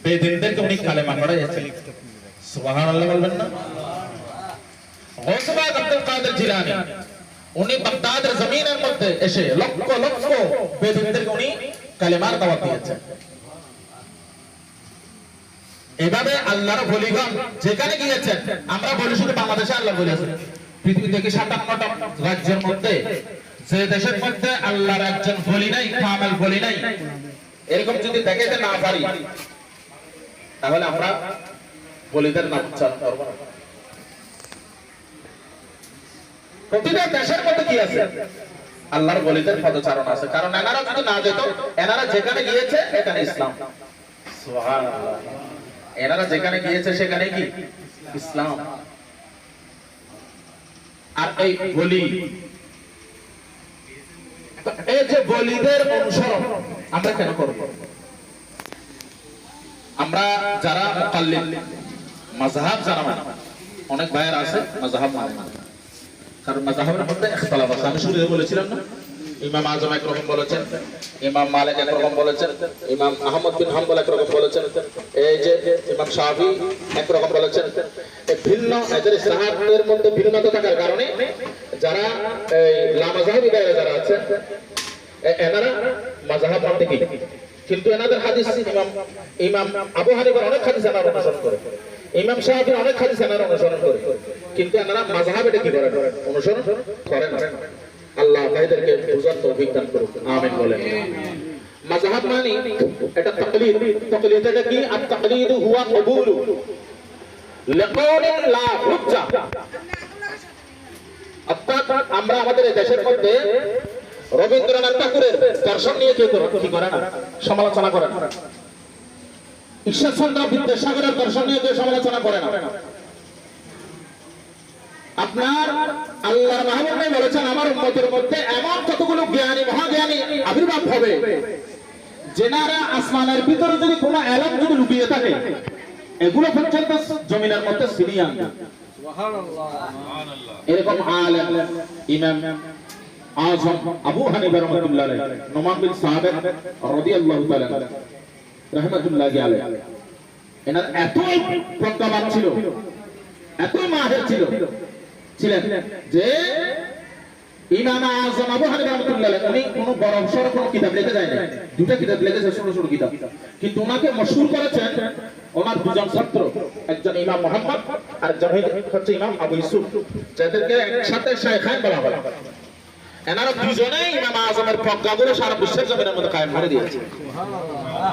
বেদিনদেরকে উনি কালেমা পড়াইছেন। সুবহানাল্লাহ বলবেন না? গৌসবাগ আব্দুল কাদের জিলানী উনি বাগদাদের জমিনের মধ্যে এসে লক্ষ লক্ষ বেদিনদেরকে উনি কালেমার দাওয়াত দিয়েছেন। এভাবে আল্লাহর ওলিগণ যেখানে গিয়েছেন, আমরা বলি শুধু বাংলাদেশে আল্লাহ বলেছেন, পৃথিবী থেকে 57টা রাজ্যের মধ্যে যে দেশের মধ্যে আল্লাহর একজন ওলি নাই, কামেল ওলি নাই, এরকম যদি দেখাইতে না পারি তাহলে আমরা ওলিদের নাম উচ্চারণ করব না। প্রতিটা দেশের মধ্যে কি আছে? আল্লাহর ওলিদের পদচারণ আছে। কারণ এনারা যদি না যেত, এনারা যেখানে গিয়েছে এখানে ইসলাম। সুবহানাল্লাহ। এনারা যেখানে গিয়েছে সেখানে কি ইসলাম। আর এই ওলি, এই যে ওলিদের অনুসরণ আমরা কেন করব? আমরা যারা মুকাল্লিদ মাযহাব যারা মানে, অনেক ভাইয়ের আছে মাযহাব মানে, কারণ মাযহাবের মধ্যে ইখতিলাফ আছে। আমি শুরুতে বলেছিলাম না, ইমাম আযম একরকম বলেছেন, ইমাম মালিক একরকম বলেছেন, ইমাম আহমদ বিন হাম্বল একরকম বলেছেন, এই যে ইমাম শাফি একরকম বলেছেন। এই ভিন্ন এদের ইসলাহাতের মধ্যে ভিন্নতা থাকার কারণে যারা এই লামাযহাবী ভাইরা যারা আছে এনারা মাযহাব মানতে কি, কিন্তু এনাদের হাদিস ইমাম আবু হানিফার অনেক হাদিস এনারা অনুসরণ করে, ইমাম শাফির অনেক হাদিস এনারা অনুসরণ করে, কিন্তু এনারা মাযহাব এটা কি করে অনুসরণ করে না। আল্লাহ তাদেরকে বুঝার তৌফিক দান করুন, আমিন বলেন। মাযহাব মানে এটা তাকলিদ। তাকলিদ এটা কি? আত-তাকলিদ হুয়া কবুলু লিকাউলিন লা হুজ্জা। অর্থাৎ আমরা আমাদের দেশের মধ্যে রবীন্দ্রনাথ ঠাকুরের দর্শন নিয়ে কি করে না, সমালোচনা করে না। ঈশ্বরচন্দ্র বিদ্যাসাগরের দর্শন নিয়ে কেউ সমালোচনা করে না। আপনার আল্লাহর মাহবুব বলেছেন, আমার উম্মতের মধ্যে এমন কতগুলো জ্ঞানী মহাজ্ঞানী আবির্ভাব হবে যেনারা আসমানের ভিতরে যদি কোনো এলম যদি লুকিয়ে থাকে এগুলো পর্যন্ত জমিনের মধ্যে ছিনিয়ে আনবে। এরকম আলেম ইমাম আযম আবু হানিফা রাহমাতুল্লাহ আলাইহি, নোমান বিন সাবিত রাদিয়াল্লাহু তাআলা রাহমাতুল্লাহি আলাইহি, এনার এতই প্রজ্ঞাবান ছিল, এতই মাহির ছিলেন যে ইমাম আযম আবু হানিফা রাহমাতুল্লাহ আলাইহি উনি কোনো বড় সড় কোনো কিতাব লিখে যায় না, দুটো কিতাব লিখেছে, ছোট ছোট কিতাব, কিন্তু ওনাকে মশহুর করেছেন ওনার দুজন ছাত্র, একজন ইমাম মুহাম্মদ আর একজন হচ্ছে ইমাম আবু ইউসুফ, যাদেরকে একসাথে শাইখাইন বলা হয়। এনারা দুজনেই ইমাম আযমের প্রজ্ঞাগুলো সারা বিশ্বের জমিনের মধ্যে কায়েম করে দিয়েছে। সুবহানাল্লাহ।